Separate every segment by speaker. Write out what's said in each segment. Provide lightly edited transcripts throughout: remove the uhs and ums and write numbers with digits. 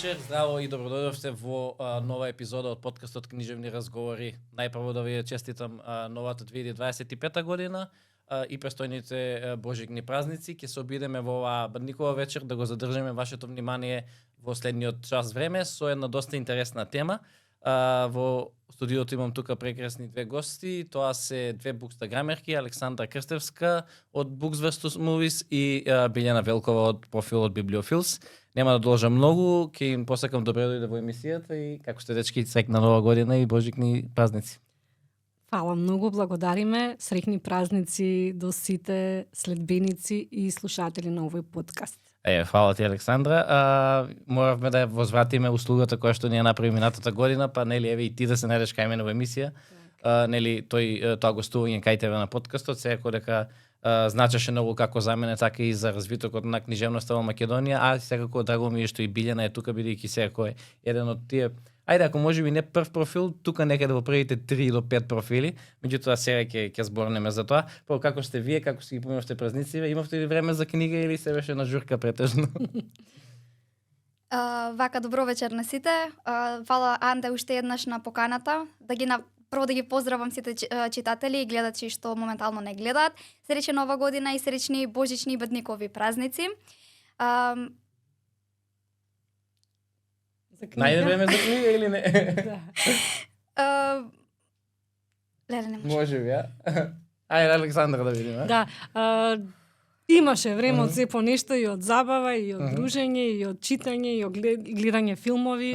Speaker 1: вечер, здраво и добродојдовте во нова епизода од подкастот Книжевни разговори. Најпрво да ви честитам новата 2025 година и престојните божигни празници. Ќе се обидеме во оваа бадникова вечер да го задржиме вашето внимание во следниот час време со една доста интересна тема. Во студиото имам тука прекрасни две гости. Тоа се две букстаграмерки, Александра Крстевска од Books vs. Movies и Билјана Велкова од профилот Библиофилс. Нема да должам многу, ќе им посакам добре дојде во емисијата и како сте дечки, среќна нова година и божикни празници.
Speaker 2: Фала многу, благодариме. Среќни празници до сите следбеници и слушатели на овој подкаст.
Speaker 1: Фала ти, Александра. Моравме да возвратиме услугата која што ни ја направи минатата година, па нели еве и ти да се најдеш кај мене во емисија. Нели тоа гостување кај тебе на подкастот, секако дека значеше многу како за мене, така и за развитокот на книжевноста во Македонија, а секако драго ми е што и Билјана е тука, бидејќи секако е еден од тие, ајде ако можеби не прв профил, тука некаде во првите 3 до 5 профили, меѓутоа сега ќе зборнеме за тоа. Па како сте вие, како си ги поминавте празниците, имавте ли време за книга или се беше на журка претежно?
Speaker 3: Вака, добро вечер на сите. Фала Анде уште еднаш на поканата, прво да ги поздравам сите читатели и гледачи што моментално не гледаат. Среќна нова година и среќни божични и бадникови празници.
Speaker 1: Најде време за книга или не?
Speaker 3: Леле, не
Speaker 1: може би, Ајде, Александра да видиме.
Speaker 2: Да, имаше време од се по нешто и од забава, и од дружење, и од читање, и од гледање филмови.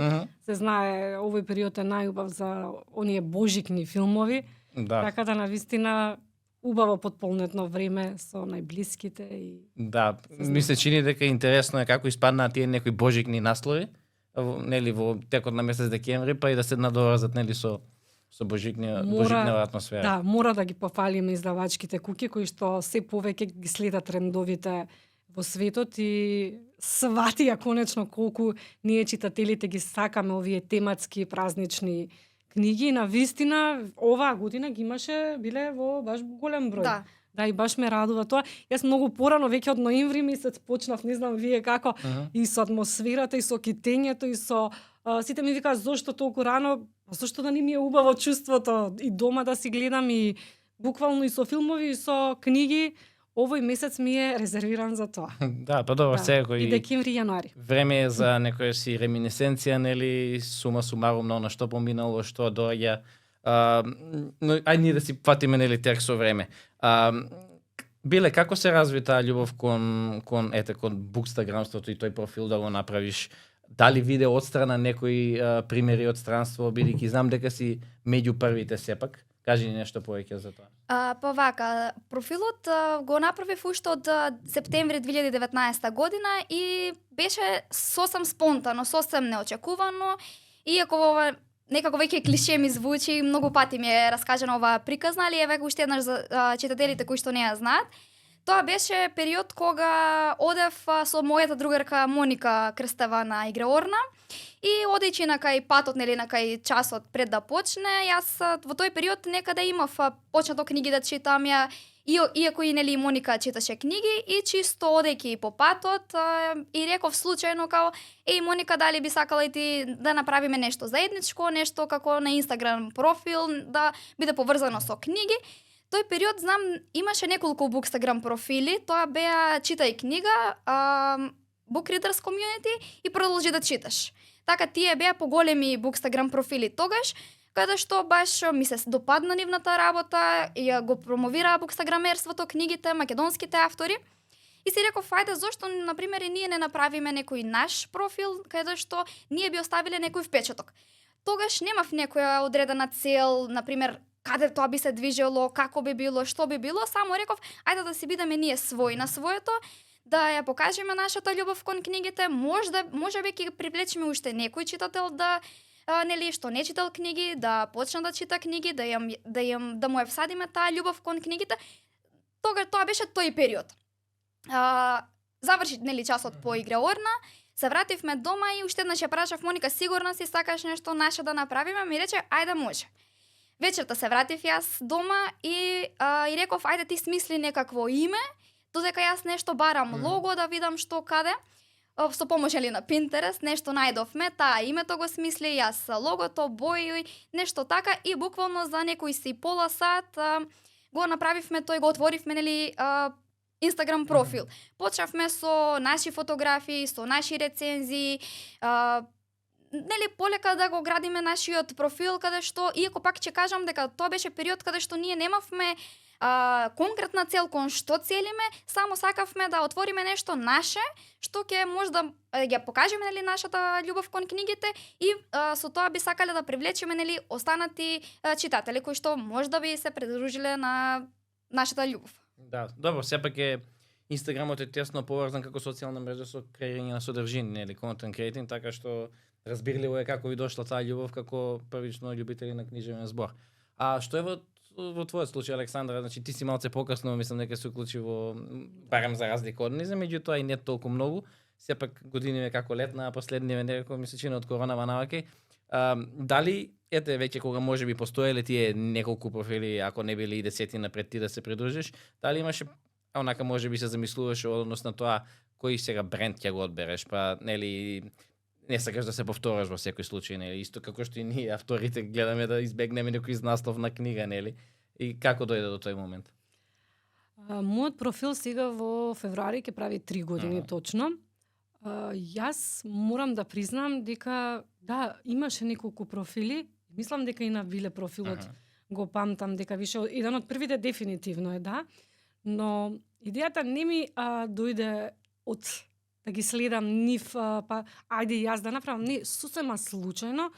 Speaker 2: Се знае, овој период е најубав за оние божикни филмови.
Speaker 1: Да.
Speaker 2: Така да навистина убаво потполнетно време со најблиските и
Speaker 1: да, ми се чини дека интересно е како испаднаа тие некои божикни наслови, нели во текот на месец декември, па и да се надоврзат нели со божикнева атмосфера.
Speaker 2: Да, мора да ги пофалиме издавачките куќи кои што се повеќе ги следат трендовите во светот и сватија конечно колку ние читателите ги сакаме овие тематски празнични книги. На вистина оваа година ги биле во баш голем број.
Speaker 3: Да.
Speaker 2: Да, и баш ме радува тоа. Јас многу порано, веќе од ноември месец почнав, не знам вие како, и со атмосферата, и со китењето, и со сите ми викаат зошто толку рано, зошто да не ми е убаво чувството и дома да си гледам и буквално и со филмови, и со книги. Овој месец ми е резервиран за тоа.
Speaker 1: Да, па добро, секако
Speaker 2: и декември, јануари.
Speaker 1: Време е за некоја си реминисценција, нели, сума сумарум на она што поминало, што доаѓа. Но ајде ние да си фатиме нели тек со време. Биле, како се разви таа љубов кон букстаграмството и тој профил да го направиш? Дали виде од страна некои примери од странство, бидејќи знам дека си меѓу првите сепак? Кажи ни нешто повеќе за тоа.
Speaker 3: Па вака, профилот го направив уште од септември 2019 година и беше сосем спонтано, сосем неочекувано, иако ова некако веќе клише ми звучи, многу пати ми е раскажано оваа приказна, али еве уште еднаш за читателите кои што не ја знаат. Тоа беше период кога одев со мојата другарка Моника Крстева на Игреорна и одејќи на кај патот, нели на кај часот пред да почне, јас во тој период некаде имав почнато книги да читам ја, иако и нели Моника читаше книги и чисто одејќи по патот и реков случајно као Моника, дали би сакала и ти да направиме нешто заедничко, нешто како на Инстаграм профил да биде поврзано со книги. Тој период, знам, имаше неколку букстаграм профили, тоа беа читај книга, Book Readers Community и продолжи да читаш. Така тие беа поголеми букстаграм профили тогаш, каде што баш ми се допадна нивната работа и ја го промовираа букстаграмерството, книгите, македонските автори. И си реков, ајде, зошто, например, и ние не направиме некој наш профил, каде што ние би оставиле некој впечаток. Тогаш немав некоја одредена цел, например, каде тоа би се движело, како би било, што би било, само реков, ајде да си бидеме ние своји на своето, да ја покажеме нашата љубов кон книгите, можеби ќе привлечеме уште некој читател да нели што не читал книги, да почне да чита книги, да му ја всадиме таа љубов кон книгите. Тоа беше тој период. Заврши нели часот по Игреорна, се вративме дома и уште еднаш ја прашав Моника, сигурна си сакаш нешто наше да направиме? Ми рече, ајде може. Вечерта се вратив јас дома и реков, ајде ти смисли некакво име, додека јас нешто барам лого да видам што каде. со помош на Pinterest, нешто најдовме, таа името го смисли, јас логото, бои, нешто така и буквално за некој си пола сат го направивме тој, го отворивме, нели, Инстаграм профил. Почнавме со наши фотографии, со наши рецензии, нели полека да го градиме нашиот профил, каде што, иако пак ќе кажам дека тоа беше период каде што ние немавме конкретна цел кон што целиме, само сакавме да отвориме нешто наше, што ќе може да ја покажеме, нели, нашата љубов кон книгите и со тоа би сакале да привлечеме, нели, останати читатели кои што може да би се придружиле на нашата љубов.
Speaker 1: Да, добро, сепак е Инстаграмот е тесно поврзан како социјална мрежа со креирање на содржини, нели, контент креатинг, така што разбирливо е како ви дошла таа љубов како првично љубители на книжевен збор. А што е во твојот случај, Александра, значи ти си малце покасно, мислам дека се уклучи во, барем за разлика од низ, меѓутоа и не толку многу. Сепак години како летна, а последниве некако ми се чини од коронава наваки. Дали ете веќе кога можеби постоеле тие неколку профили, ако не били и десетина пред ти да се придружиш, дали имаше онака можеби се замислуваше однос на тоа кој сега бренд ќе го одбереш, па нели не сакаш да се повтораш во секој случај, нели, исто како што и ние авторите гледаме да избегнеме некој наслов на книга, нели? И како дојде до тој момент?
Speaker 2: Мојот профил сега во февруари ќе прави 3 години точно. Јас морам да признам дека да, имаше неколку профили, мислам дека и на Виле профилот го памтам дека више еден од првите дефинитивно е, да, но идејата не ми дојде од да ги следам нив, па ајде јас да направам, не, сосема случајно.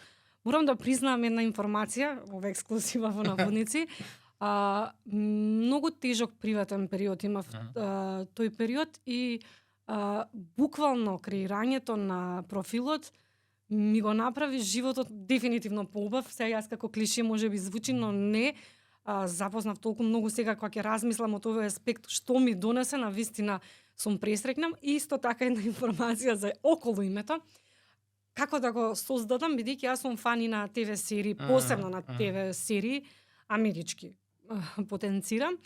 Speaker 2: Морам да признам една информација, ова ексклузива во наводници. Многу тежок приватен период имав тој период и буквално креирањето на профилот ми го направи животот дефинитивно поубав. Сега јас како клише може би звучи, но не. Запознав толку многу сега кога ќе размислам од овој аспект што ми донесе, на вистина сум пресрекнам. И исто така една информација за околу името. Како да го создадам, бидејќи јас сум фани на ТВ серии, посебно на ТВ серии, амерички потенцирам.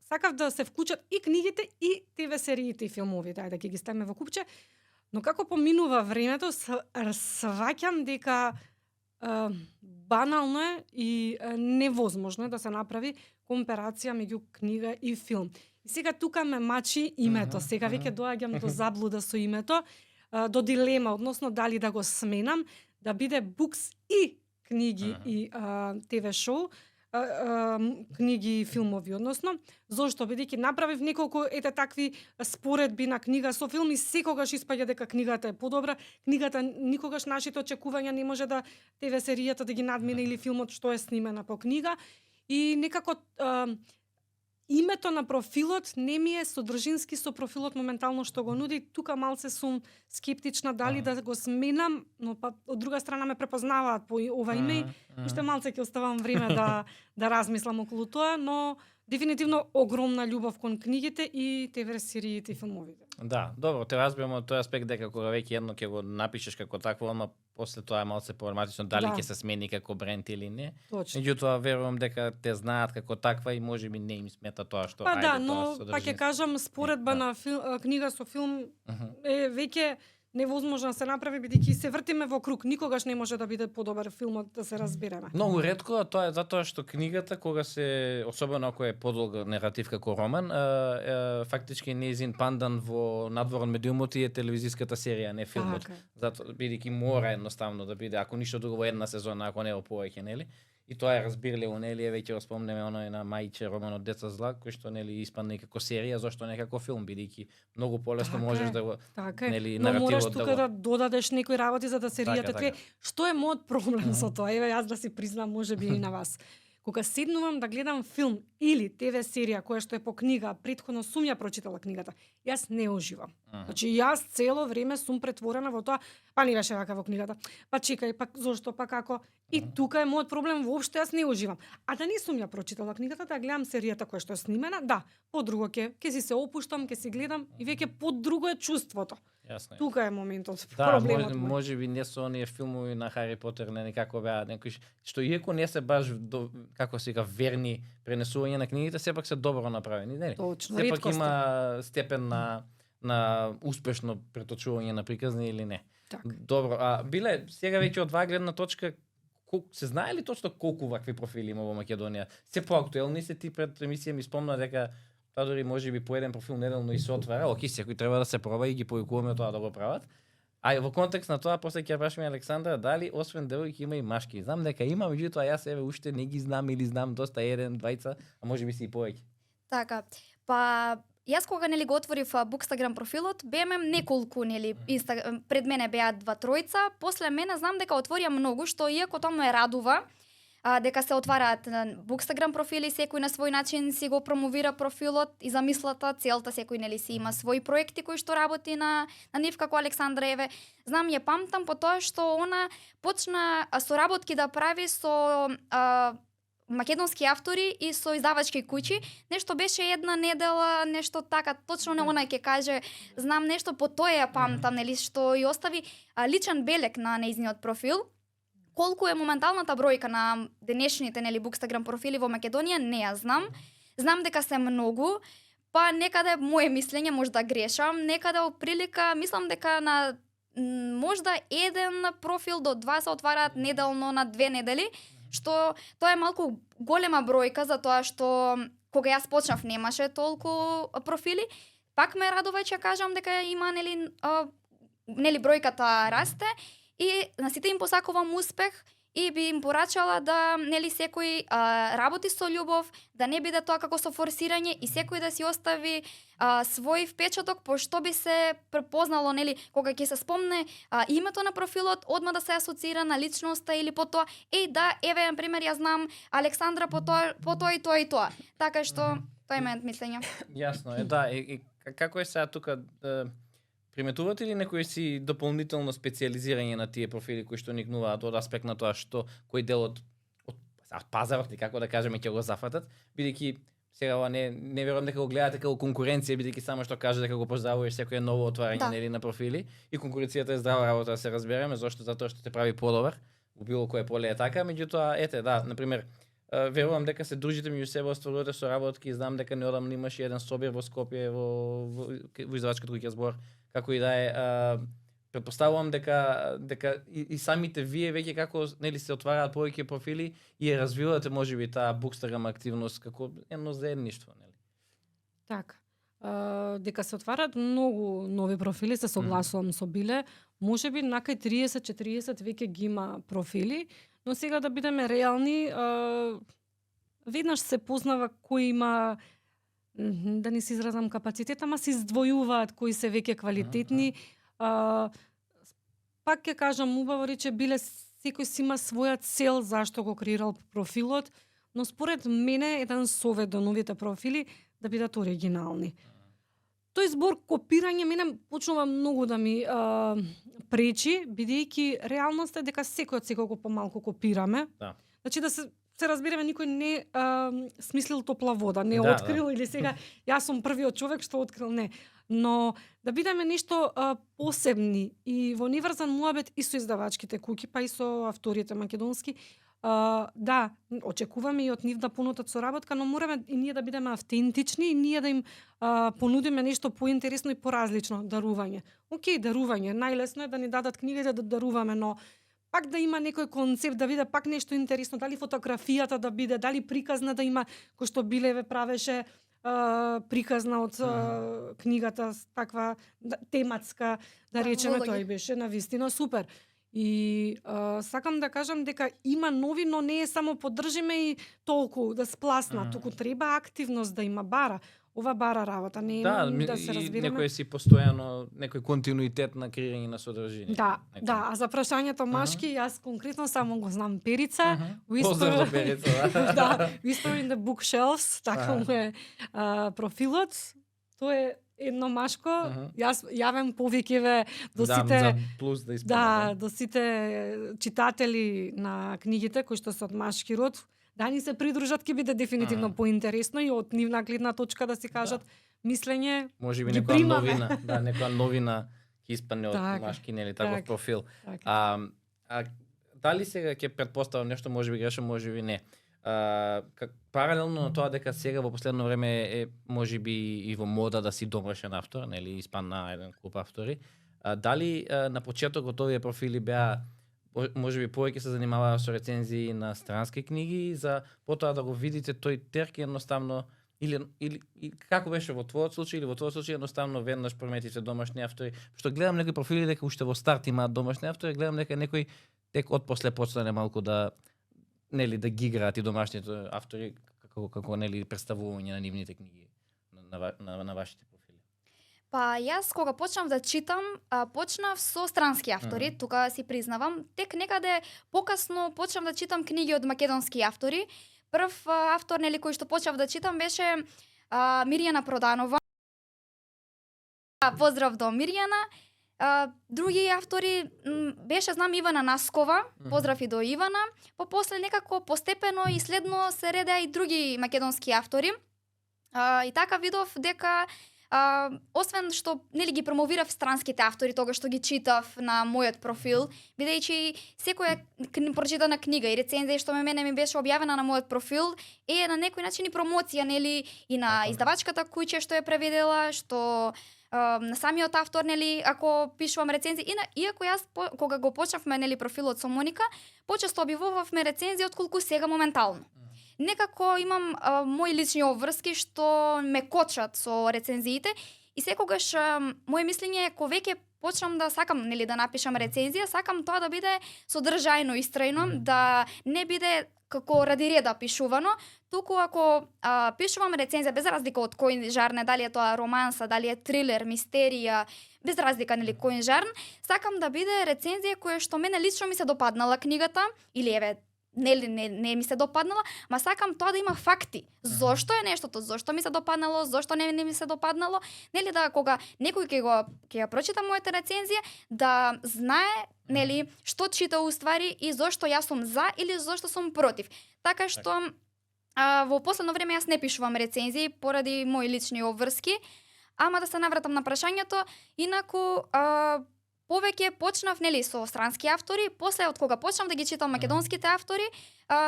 Speaker 2: Сакав да се вклучат и книгите, и ТВ сериите и филмовите, ајде да ќе ги ставиме во купче. Но како поминува времето, сваќам дека банално е и невозможно е да се направи комперација меѓу книга и филм. И сега тука ме мачи името. Сега веќе доаѓам до заблуда со името, до дилема, односно дали да го сменам, да биде букс и книги и ТВ шоу, книги и филмови, односно. Зошто? Бидејќи направив неколку ете такви споредби на книга со филм и секогаш испаѓа дека книгата е подобра. Книгата никогаш нашите очекувања не може да ТВ серијата да ги надмине или филмот што е снимена по книга. И некако името на профилот не ми е содржински со профилот моментално што го нуди. Тука малце сум скептична дали да го сменам, но па од друга страна ме препознаваат по ова име и уште малце ќе оставам време да размислам околу тоа, но дефинитивно огромна љубов кон книгите и ТВ сериите и филмовите.
Speaker 1: Да, добро, те разбирам од тој аспект дека кога веќе едно ќе го напишеш како такво, ама после тоа е малце проблематично дали ќе се смени како бренд или не.
Speaker 2: Точно.
Speaker 1: Меѓутоа верувам дека те знаат како таква и можеби не им смета тоа што
Speaker 2: па да, но па ќе кажам споредба на книга со филм е веќе невозможно да се направи, бидејќи се вртиме во круг. Никогаш не може да биде подобар филмот, да се разбереме.
Speaker 1: Многу ретко, тоа е затоа што книгата, кога се, особено ако е подолг наратив како роман, фактички неизин пандан во надворен медиумот и е телевизиската серија, не филмот. Затоа бидејќи мора едноставно да биде, ако ништо друго една сезона, ако не во повеќе, нели? И тоа е разбирливо, нели, веќе го спомнеме оној на Мајче романот Деца зла, кој што нели испадна и како серија, зошто не како филм, бидејќи многу полесно можеш да го нели наративот.
Speaker 2: Но мораш тука да додадеш некои работи за да серијата тве. Што е мојот проблем со тоа? Еве јас да си признам, можеби и на вас. Кога седнувам да гледам филм или ТВ серија која што е по книга, претходно сум ја прочитала книгата, јас не уживам. Значи јас цело време сум претворена во тоа, па не беше вака во книгата. Па чекај, па зошто, па како? И тука е мојот проблем, воопшто јас не уживам. А да не сум ја прочитала книгата, да гледам серијата која што е снимена, да, подруго ќе си се опуштам, ќе си гледам и веќе подруго е чувството.
Speaker 1: Јасно е.
Speaker 2: Тука е моментот,
Speaker 1: да,
Speaker 2: проблемот.
Speaker 1: Може би не со оние филмови на Хари Потер, не како беа некои што иако не се баш како се вика верни пренесувања на книгите, сепак се добро направени, нели?
Speaker 2: Точно,
Speaker 1: сепак
Speaker 2: ретко
Speaker 1: има степен на на успешно преточување на приказни или не.
Speaker 2: Така.
Speaker 1: Добро, биле сега веќе од ваа гледна точка, се знае ли точно колку вакви профили има во Македонија? Се поактуелни се, ти пред емисија ми спомна дека тоа дори може би по еден профил неделно и се отвара. Оки, секој треба да се проба и ги повикуваме тоа да го прават. А во контекст на тоа, после ќе прашаме Александра, дали освен девојки има и машки? Знам дека има, меѓутоа јас еве уште не ги знам или знам доста еден, двајца, а може би си и повеќе.
Speaker 3: Така. Па јас кога го отворив Bookstagram профилот, беме неколку пред мене беа 2-3, после мене знам дека отворија многу, што иако тоа ме радува, дека се отвараат Bookstagram профили, секој на свој начин си го промовира профилот и замислата, целта секој си има своји проекти кои што работи на нив како Александра еве. Знам ја памтам по тоа што она почна соработки да прави со македонски автори и со издавачки куќи. Нешто беше една недела, нешто така, точно не она ќе каже, знам нешто по тоа ја памтам, што и остави личен белег на нејзиниот профил. Колку е моменталната бројка на денешните Bookstagram профили во Македонија, не ја знам. Знам дека се многу, па некаде моje мислење, можда грешам, некаде оприлика, мислам дека на можда еден профил до 2 се отвараат неделно на 2 недели, што тоа е малку голема бројка за тоа што кога јас почнав немаше толку профили. Пак ме радува ќе кажам дека има бројката расте и на сите им посакувам успех и би им порачала да секој работи со љубов, да не биде тоа како со форсирање и секој да си остави свој впечаток, пошто би се препознало кога ќе се спомне името на профилот, одма да се асоцира на личноста или по тоа, еве на пример јас знам Александра по тоа и тоа и тоа. Така што тоа е мојот мислење.
Speaker 1: Јасно е, да, и како е сега тука приметувате ли некои си дополнително специализирање на тие профили кои што никнуваат од аспект на тоа што кој дел од пазарот и како да кажеме ќе го зафатат, бидејќи сега не верувам дека го гледате како конкуренција, бидејќи само што каже дека го поздравуваш секое ново отварање на профили и конкуренцијата е здрава работа, да се разбереме, зашто затоа што те прави подобар, во било кое поле е така, меѓутоа на пример верувам дека се дружите меѓу себе, остварувате соработки, знам дека неодамно имаше еден собир во Скопје во издавачката кој ќе збор, како и да е, претпоставувам дека и самите вие веќе како се отвараат повеќе профили и ја развивате можеби таа Bookstagram активност како едно заедништво, нели?
Speaker 2: Така. Дека се отвараат многу нови профили, се согласувам со Биле, можеби накај 30-40 веќе ги има профили, но сега да бидеме реални, веднаш се познава кој има, да не се изразам капацитет, ама се издвојуваат кои се веќе квалитетни. Пак ќе кажам, убаво рече Биле, секој си има своја цел зашто го креирал профилот, но според мене еден совет до новите профили да бидат оригинални. Тој збор копирање мене почнува многу да ми пречи, бидејќи реалноста е дека секој од секој помалку копираме.
Speaker 1: Да.
Speaker 2: Значи да се разбереме, никој не смислил топла вода, не открил или сега јас сум првиот човек што открил, не. Но да бидеме нешто посебни и во неврзан муабет и со издавачките куќи, па и со авторите македонски, да, очекуваме и од нив да понудат соработка, но мораме и ние да бидеме автентични и ние да им понудиме нешто поинтересно и поразлично, дарување. Океј, дарување, најлесно е да ни дадат книгите да даруваме, но пак да има некој концепт, да биде пак нешто интересно, дали фотографијата да биде, дали приказна да има, кој што Билеве правеше приказна од книгата, таква тематска, да речеме, тоа и беше навистина супер. И сакам да кажам дека има нови, но не е само поддржиме и толку да спласна, туку треба активност да има бара. Ова бара работа, не е да се разбираме.
Speaker 1: И некој си постојано, некој континуитет на креирање на содржина.
Speaker 2: Да, а за прашањето машки, јас конкретно само го знам Перица.
Speaker 1: Поздрав за Перица,
Speaker 2: да. Whisper in the Bookshelves, така му е профилот. Тоа е едно машко, јас јавам повеќе до сите
Speaker 1: за плюс да исполнам.
Speaker 2: до сите читатели на книгите кои што се од машки род, да ни се придружат, ќе биде дефинитивно поинтересно и од нивна гледна точка да си кажат мислење.
Speaker 1: Можеби некоја новина, некоја новина ќе испадне од машки, нели таков профил. Дали сега ќе претпоставам нешто, можеби грешам, можеби не. паралелно на тоа дека сега во последно време е можеби и во мода да си домашен автор, нели, испанна еден клуб автори. Дали на почетокот овие профили беа можеби повеќе се занимаваа со рецензии на странски книги, за потоа да го видите тој терк едноставно или како беше во твојот случај или во твојот случај едноставно веднаш прометите домашни автори, што гледам некои профили дека уште во старт имаат домашни автори, гледам дека некои тек отпосле почнале малку да нели да ги играат и домашните автори како нели представување на нивните книги на вашите профили.
Speaker 3: Па јас кога почнав да читам, почнав со странски автори, тука си признавам, тек некаде покасно почнав да читам книги од македонски автори. Прв автор нели кој што почнав да читам беше Мирјана Проданова. Поздрав до Мирјана. Други автори беше, знам, Ивана Наскова, поздрав и до Ивана. После некако постепено и следно се редеа и други македонски автори. И така видов дека освен што нели ги промовирав странските автори тогаш што ги читав на мојот профил, бидејќи секоја прочитана книга и рецензија што мене ми беше објавена на мојот профил е на некој начин и промоција, нели, и на издавачката куќа што ја преведела, што на самиот автор, нели, ако пишувам рецензии, иако јас кога го почнавме, нели, профилот со Моника, почесто објавувавме рецензии отколку сега моментално. Некако имам мои лични обврски што ме кочат со рецензиите и секогаш моje мислење е кога веќе почнам да сакам, нели, да напишам рецензија, сакам тоа да биде содржајно, истрајно, да не биде како ради реда пишувано, туку ако пишувам рецензија без разлика од кој жарне, дали е тоа романса, дали е трилер, мистерија, без разлика, нели, кој жарн, сакам да биде рецензија која што мене лично ми се допаднала книгата или еве не ми се допаднала, ма сакам тоа да има факти. Зошто е нештото, зошто ми се допаднало, зошто не ми се допаднало, нели, да кога некој ќе ја прочита мојата рецензија, да знае, нели, што чита уствари и зошто јас сум за или зошто сум против. Така што во последно време јас не пишувам рецензии поради мои лични обврски, ама да се навратам на прашањето, инаку повеќе почнав, нели, со странски автори, после од кога почнав да ги читам македонските автори,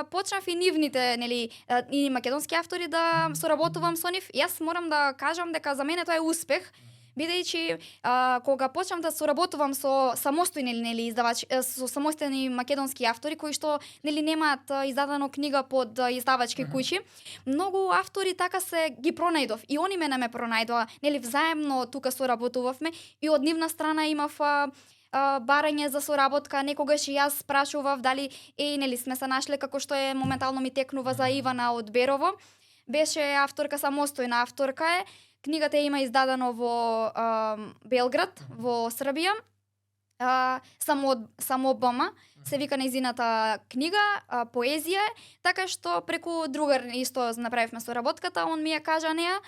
Speaker 3: почнав и нивните, нели, и македонски автори да соработувам со нив. Јас морам да кажам дека за мене тоа е успех, бидејќи кога почнав да соработувам со самостојни, нели, издавачи, со самостојни македонски автори кои што, нели, немаат издадено книга под издавачки куќи, многу автори така се ги пронајдов и они мене ме пронајдоа, нели, взаемно тука соработувавме и од нивна страна имав барање за соработка, некогаш и јас прашував дали нели сме се нашле, како што е моментално ми текнува за Ивана од Берово. Беше авторка, самостојна авторка е. Книгата има издадено во Белград, во Србија. Самобама се вика нејзината книга, поезија е, така што преку другар исто направивме соработката, он ми ја кажа неа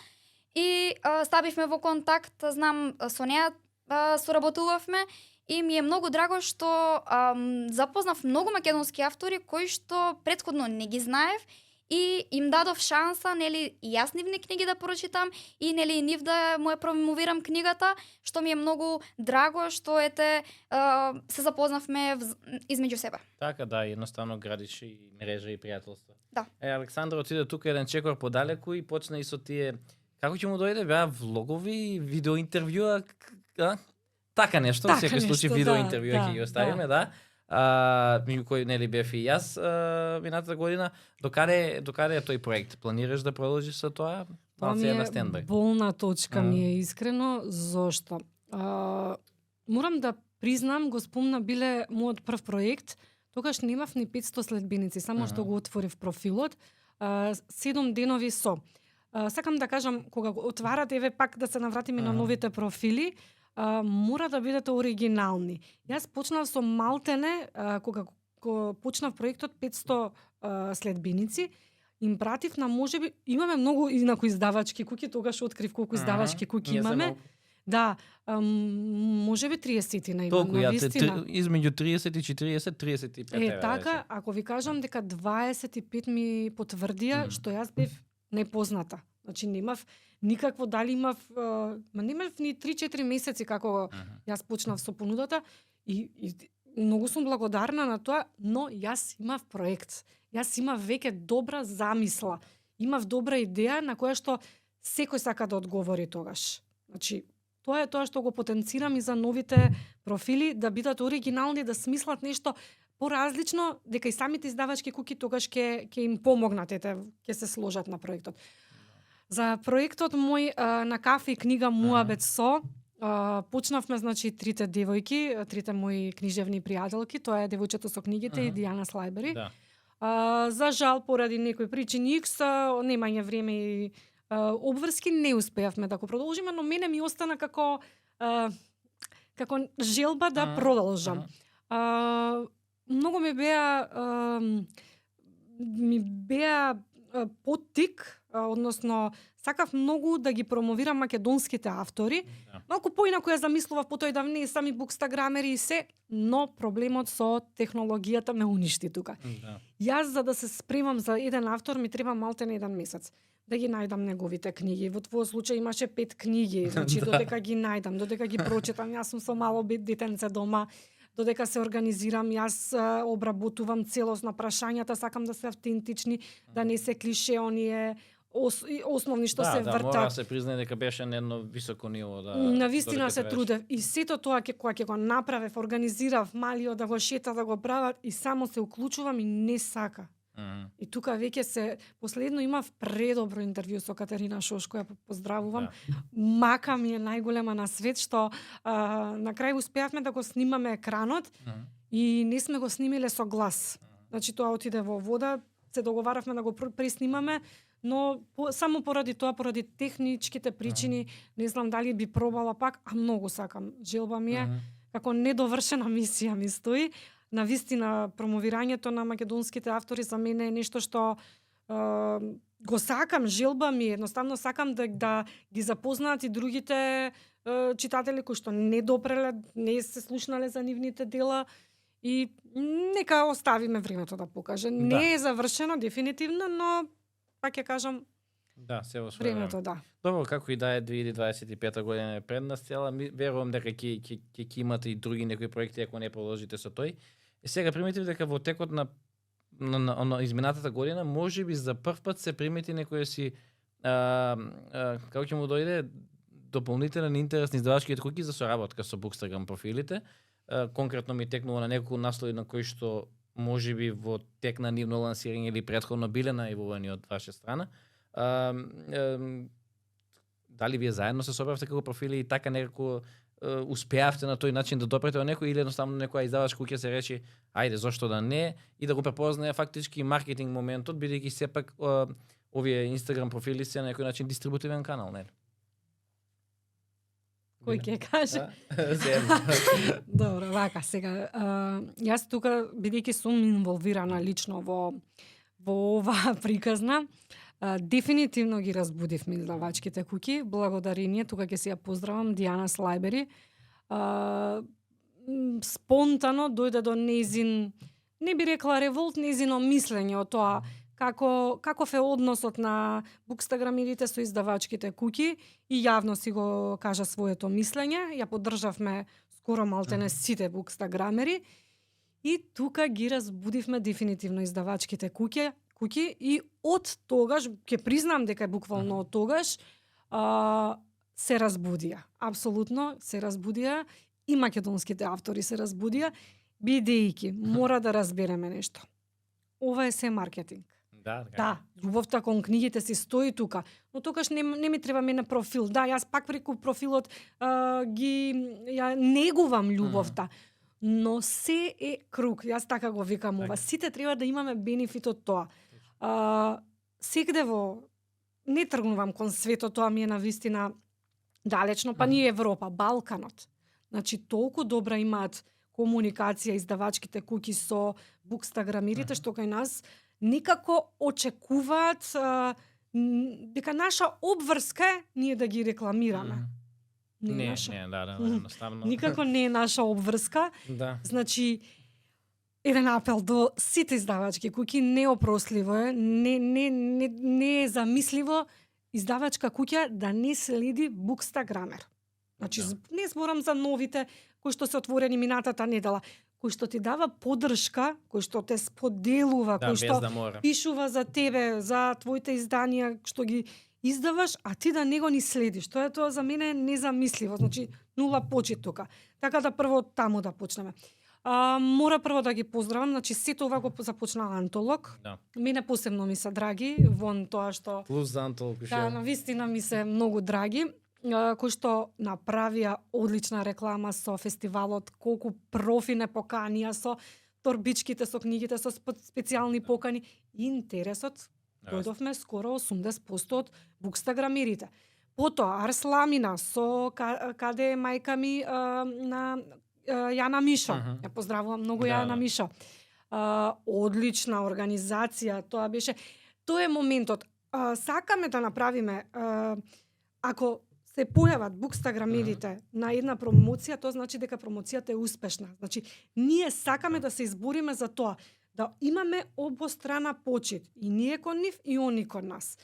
Speaker 3: и ставивме во контакт, знам со неа соработувавме и ми е многу драго што запознав многу македонски автори кои што претходно не ги знаев и им дадов шанса, нели, и јас нивни книги да прочитам и, нели, нив да му ја промовирам книгата, што ми е многу драго што се запознавме измеѓу себе.
Speaker 1: Така, да, едноставно градиш и мрежа и пријателство.
Speaker 3: Да.
Speaker 1: Александра отиде тука еден чекор подалеку и почна и со тие, како ќе му дојде, беа влогови, видеоинтервјуа, така нешто, во секој случај видеоинтервјуа ќе ги оставиме, да. Меѓу кој, нели, бев и јас минатата година. Докаде е тој проект? Планираш да продолжиш со тоа? Малце е на стендбај.
Speaker 2: Болна точка ми е, искрено. Зошто? Морам да признам, го спомна, биле мојот прв проект. Тогаш немав ни 500 следбеници, само што го отворив профилот. 7 денови со. Сакам да кажам, кога го отварате, еве пак да се навратиме на новите профили, мора да бидете оригинални. Јас почнав со малтене, кога почнав проектот 500 следбеници, им пратив на можеби, имаме многу инаку издавачки куќи, тогаш открив колку издавачки куќи имаме. Да, можеби 30 на
Speaker 1: толку јате, измеѓу 30 и 40, 35.
Speaker 2: Така, ако ви кажам дека 25 ми потврдија што јас бев непозната. Значи немав никакво, дали имав, немав ни 3-4 месеци како јас почнав со понудата и многу сум благодарна на тоа, но јас имав проект. Јас имав веќе добра замисла, имав добра идеја на која што секој сака да одговори тогаш. Значи, тоа е тоа што го потенцирам и за новите профили, да бидат оригинални, да смислат нешто поразлично, дека и самите издавачки куќи тогаш ќе им помогнат, ќе се сложат на проектот. За проектот мој на кафе и книга Муабет со, почнавме, значи, трите девојки, трите мои книжевни пријателки, тоа е девојчето со книгите и Диана Слајбери.
Speaker 1: Да.
Speaker 2: За жал, поради некои причини X, немање време и обврски, не успеавме да го продолжиме, но мене ми остана како желба да продолжам. Многу ми беа поттик, односно сакав многу да ги промовирам македонските автори.
Speaker 1: Да.
Speaker 2: Малку поинаку ја замислував потоа да не сами букстаграмери и се, но проблемот со технологијата ме уништи тука.
Speaker 1: Да.
Speaker 2: Јас за да се спремам за еден автор ми треба малтене 1 месец да ги најдам неговите книги. Во твој случај имаше 5 книги, значи додека ги најдам, додека ги прочитам, јас сум со мало детенце дома, додека се организирам, јас обработувам целосно прашањата, сакам да се автентични, да не се клише оние основни што се вртат.
Speaker 1: Да, мора да се признае дека беше на едно високо ниво.
Speaker 2: Навистина се трудев и сето тоа кога ќе го направев, организирав малиот да го шета, да го прават и само се уклучувам и не сака. И тука веќе последно имав предобро интервју со Катерина Шошко, ја поздравувам. Мака ми е најголема на свет што на крај успеавме да го снимаме екранот и не сме го снимиле со глас. Значи тоа отиде во вода, се договаравме да го преснимаме, но само поради тоа, поради техничките причини, не знам дали би пробала пак, а многу сакам. Желба ми е како недовршена мисија ми стои. Навистина, промовирањето на македонските автори за мене е нешто што го сакам, желба ми, едноставно сакам да ги запознаат и другите читатели кои што не допреле, не се слушнале за нивните дела и нека оставиме времето да покаже. Не е завршено дефинитивно, но пак ќе кажам
Speaker 1: се во свој
Speaker 2: времето, да.
Speaker 1: Добро, како и да е 2025 година е пред нас цела, верувам дека ќе имате и други некои проекти ако не продолжите со тој. И сега приметив дека во текот на изминатата година можеби за прв пат се примети некој си како ќе му дојде дополнителен интерес на издавачките куќи за соработка со Bookstagram профилите. Конкретно ми текнува на неколку наслови на кои што можеби во тек на нивно лансирање или претходно биле најавувани од ваша страна. Дали вие заедно се собравте како профили и така некако успеавте на тој начин да допрете до некој или едноставно некоја издавачка куќа се речи ајде зошто да не и да го препознае фактички маркетинг моментот бидејќи сепак овие Instagram профили се на некој начин дистрибутивен канал, нели?
Speaker 2: Кој ќе каже? Добро, вака сега. Јас тука бидејќи сум инволвирана лично во ова приказна, дефинитивно ги разбудивме издавачките куќи. Благодарение, тука ќе се ја поздравам, Диана Слајбери. Спонтано дојде до незин, не би рекла револт, незино мислење о тоа каков е односот на букстаграмерите со издавачките куќи и јавно си го кажа своето мислење. Ја поддржавме скоро малтене сите букстаграмери и тука ги разбудивме дефинитивно издавачките куќи и од тогаш, ќе признам дека е буквално од тогаш, се разбудија. Апсолутно се разбудија и македонските автори се разбудија, бидејќи мора да разбереме нешто. Ова е се маркетинг. Да, љубовта кон книгите си стои тука, но тогаш не ми треба мене профил. Да, јас пак преку профилот ја негувам љубовта. Но се е круг, јас така го викам ова. Сите треба да имаме бенефит од тоа. Сегдево не тргнувам кон светот, тоа ми е навистина далечно, па ни Европа, Балканот. Значи, толку добра имаат комуникација издавачките куќи со букстаграмерите, што кај нас некако очекуваат дека наша обврска е ние да ги рекламираме.
Speaker 1: Не, едноставно.
Speaker 2: Никако не е наша обврска.
Speaker 1: Да.
Speaker 2: Значи, еден апел до сите издавачки куќи, неопросливо е, не е замисливо издавачка куќа да не следи букстаграмер. Значи, не зборам за новите кои што се отворени минатата недела. кој што ти дава поддршка, кој што те споделува,
Speaker 1: Да,
Speaker 2: кој
Speaker 1: без
Speaker 2: што
Speaker 1: да мора.
Speaker 2: пишува за тебе, за твоите изданија што ги издаваш, а ти да него ни следиш. Тоа за мене е незамисливо. Значи, нула почит тука. Така да прво таму да почнеме. Мора прво да ги поздравам, значи сето ова го започна Антолог.
Speaker 1: Да.
Speaker 2: Мене посебно ми се драги, вон тоа што
Speaker 1: Плюс за Антол
Speaker 2: да, навистина ми се многу драги, кои што направија одлична реклама со фестивалот, колку профи не поканија со торбичките, со книгите, со специјални покани. И интересот, дојдовме скоро 80% од букстаграмерите. Потоа Арсламина со каде е мајка ми на Јана Мишо. Ја поздравувам многу Јана Мишо. Одлична организација, тоа беше. Тоа е моментот. Сакаме да направиме, ако се појават букстаграмерите на една промоција, тоа значи дека промоцијата е успешна. Значи, ние сакаме да се избориме за тоа, да имаме обострана почит. И ние кон нив, и они кон нас.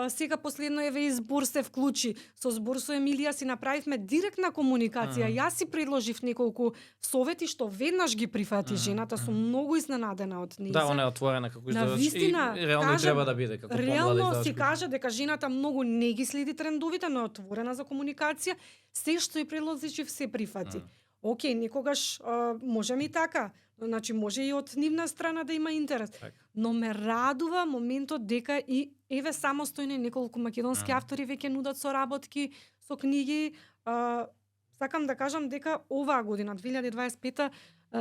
Speaker 2: Сега последно еве избор се вклучи. Со збор со Емилија си направивме директна комуникација. Јас си предложив неколку совети што веднаш ги прифати жената. Сум многу изненадена од неја.
Speaker 1: Да, она е отворена како издавач и реално
Speaker 2: кажам,
Speaker 1: треба да биде како помлада
Speaker 2: реално
Speaker 1: издавачка.
Speaker 2: си кажа дека жената многу не ги следи трендовите, но е отворена за комуникација. Се што и предложив се прифати. Океј, некогаш можеме и така. Значи може и од нивна страна да има интерес. Но ме радува моментот дека и еве самостојни неколку македонски автори веќе нудат соработки со книги. Сакам да кажам дека оваа година 2025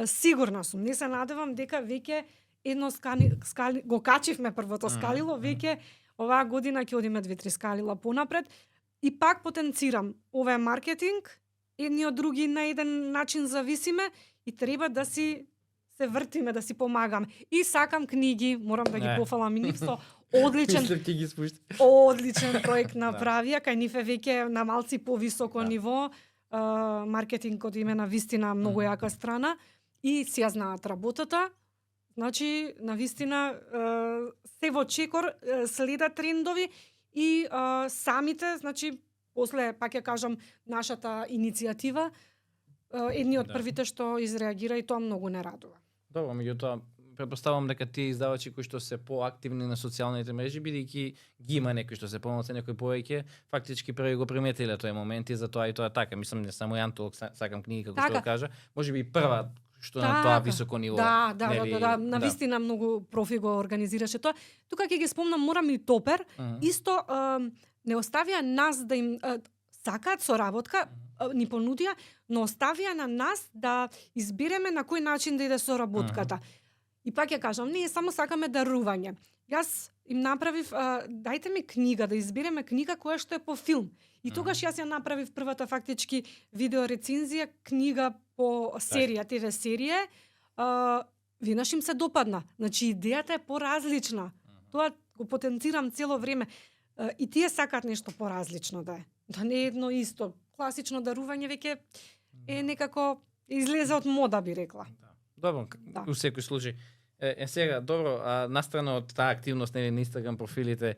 Speaker 2: сигурна сум, не се надевам дека веќе едно скали го качивме првото скалило, веќе оваа година ќе одиме 2-3 скалила понапред и пак потенцирам. Ова е маркетинг, едни од други на еден начин зависиме и треба да си се вртиме, да си помагаме. И сакам книги, морам да ги пофалам и нив со одличен одличен проект направија, кај нив е веќе на малци повисоко ниво. Маркетингот им е на вистина многу јака страна и си ја знаат работата. Значи, на вистина се во чекор следат трендови и самите, значи, после, пак ја кажам, нашата иницијатива, едни од првите што изреагира и тоа многу не радува.
Speaker 1: Добро, меѓутоа, претпоставам дека тие издавачи кои што се поактивни на социјалните мрежи, бидејќи ги има некои што се помалце, некои повеќе, фактички први го приметиле тој момент и затоа и тоа е така. Мислам, не само Антолог сакам книги, како што кажа, можеби и прва што на тоа високо ниво.
Speaker 2: Да, навистина многу профи го организираше тоа. Тука ќе ги спомнам, морам и Топер, исто не оставија нас да им сакаат соработка, ни понудија, но оставија на нас да избереме на кој начин да иде соработката. И пак ја кажам, ние само сакаме дарување. Јас им направив, дајте ми книга, да избереме книга која што е по филм. И тогаш јас ја направив првата фактички видео рецензија, книга по серија, ТВ серија. Веднаш им се допадна. Значи, идејата е поразлична. Тоа го потенцирам цело време. И тие сакаат нешто поразлично да е. Да не е едно исто. Класично дарување веќе е некако излезе од мода, би рекла.
Speaker 1: Добро, у секој случај. Сега, добро, настрана од таа активност на Инстаграм профилите,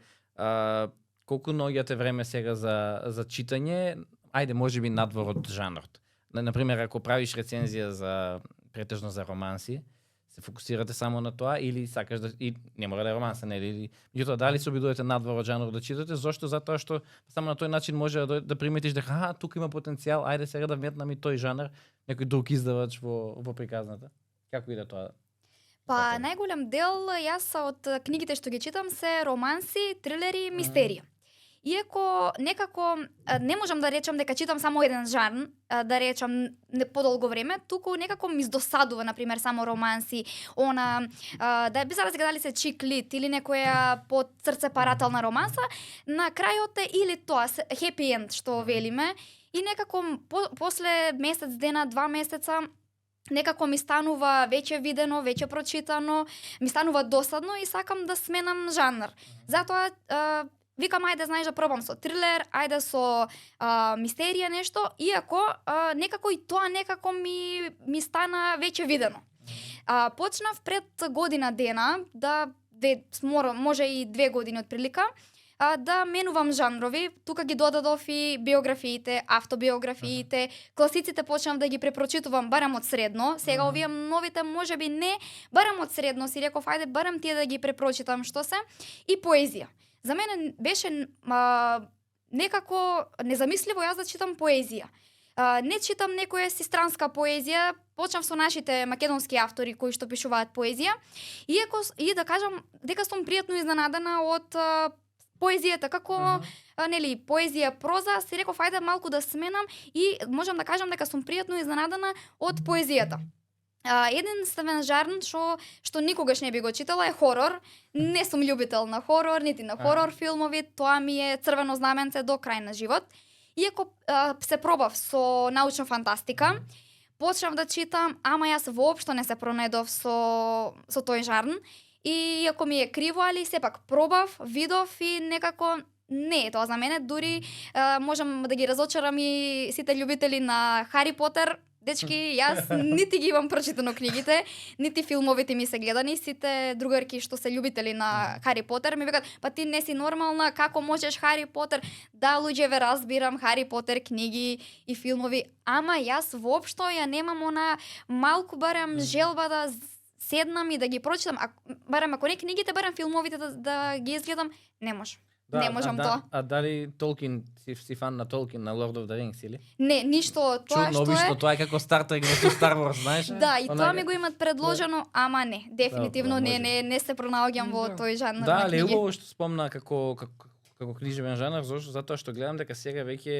Speaker 1: колку наоѓате време сега за читање, ајде можеби надвор од жанрот. Например, ако правиш рецензија за претежно за романси, се фокусирате само на тоа или сакаш да и не мора да е романса, нели? Меѓутоа дали се обидувате надвор од жанрот да читате? Зошто? Затоа што само на тој начин може да приметиш дека тука има потенцијал, ајде сега да вметнам и тој жанр, некој друг издавач во приказната. Како иде тоа?
Speaker 3: Па најголем дел јас од книгите што ги читам се романси, трилери, мистерија. Иако некако не можам да речам дека читам само еден жанр, да речам подолго време, туку некако ми издосадува, например, само романси, да без разлика дали се чиклит или некоја под срцепарателна романса, на крајот е или тоа хепи енд што велиме и некако после месец дена, 2 месеца некако ми станува веќе видено, веќе прочитано, ми станува досадно и сакам да сменам жанр. Затоа викам, ајде, знаеш да пробам со трилер, ајде со мистерија нешто, иако некако и тоа некако ми стана веќе видено. Почнав пред година дена, може и 2 години од прилика, да менувам жанрови. Тука ги додадов и биографиите, автобиографиите, класиците почнав да ги препрочитувам барем од средно. Сега овие новите можеби не барем од средно, си реков ајде барем тие да ги препрочитам што се, и поезија. За мене беше некако незамисливо јас да читам поезија. Не читам некоја си странска поезија, почнав со нашите македонски автори кои што пишуваат поезија, и да кажам дека сум пријатно изненадана од поезијата, како нели поезија, проза, си реков ајде малку да сменам и можам да кажам дека сум пријатно изненадана од поезијата. Единствен жанр што никогаш не би го читала е хорор. Не сум љубител на хорор, нити на хорор филмови, тоа ми е црвено знаменце до крај на живот. Иако се пробав со научна фантастика, почнав да читам, ама јас воопшто не се пронедов со тој жанр. И иако ми е криво, али сепак пробав, видов и некако не е тоа за мене. Дури можам да ги разочарам и сите љубители на Хари Потер. Дечки, јас нити ги имам прочитано книгите, нити филмовите ми се гледани. Сите другарки што се љубители на Хари Потер ми викаат, па ти не си нормална, како можеш Хари Потер? Да, луѓе, ве разбирам, Хари Потер книги и филмови, ама јас воопшто ја немам она малку барем желба да седнам и да ги прочитам. Барем ако не книгите, барем филмовите да ги изгледам, не можам. Не можам тоа.
Speaker 1: А дали Толкин, си фан на Толкин, на Lord of the Rings, или?
Speaker 3: Не, ништо тоа
Speaker 1: Чудно,
Speaker 3: што е.
Speaker 1: Тоа е како Star Trek со Star Wars, знаеш?
Speaker 3: Да, и тоа ми го имат предложено, ама не, дефинитивно не се пронаоѓам во тој жанр
Speaker 1: Да,
Speaker 3: на
Speaker 1: али
Speaker 3: книги.
Speaker 1: убаво што спомна како книжевен жанр, затоа што гледам дека сега веќе